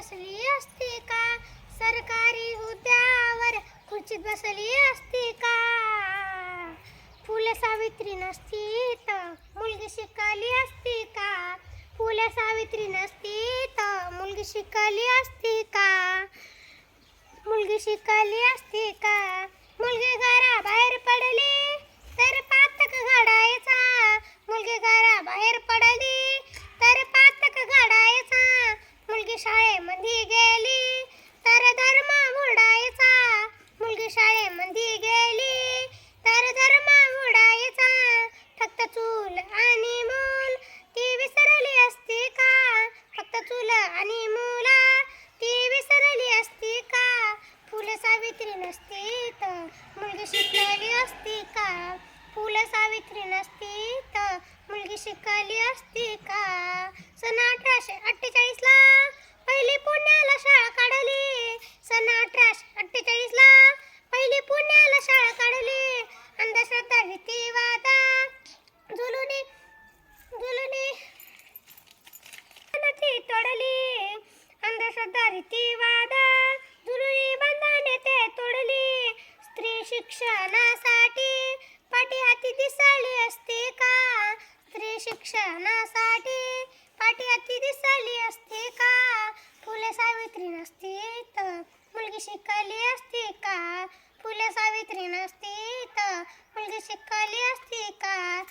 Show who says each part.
Speaker 1: बसली असती का? सरकारी हुद्द्यावर खुर्चीत बसली असती का? फुले सावित्री नसती तर मुलगी शिकली असती का? फुले सावित्री नसती तर मुलगी शिकली असती का? मुलगी शिकली असती का? मुलगी घराबाहेर पडली तर पातक घडायचा. मुलगी घराबाहेर पडली तर पातक घडायचा. मुलगी शाळेमध्ये गेली तर धर्म उडायचा. मुलगी शाळेमध्ये गेली तर धर्म उडायचा. फक्त चूल आणि मूल ती विसरली असती का? फक्त चूल आणि मुला ती विसरली असती का? फुले सावित्री नसती तर मुलगी शिकली असती का? फुले सावित्री नसती तर मुलगी शिकली असती का? सन 1848 ला पहिली पुण्याला शाळा काढली. सन 1848 ला पहिली पुण्याला शाळा काढली. अंधश्रद्धा रीतिवाद जुलूनी ती तोडली. अंधश्रद्धा रीतिवाद जुलूनी बंधने ते तोडली. स्त्री शिक्षणासाठी पाठी हाती दिसली असती का? स्त्री शिक्षणासाठी पाठी हाती दिसली असती का? फुले सावित्री नसती तर मुलगी शिकली असती का? फुले सावित्री नसती तर मुलगी शिकली असती का?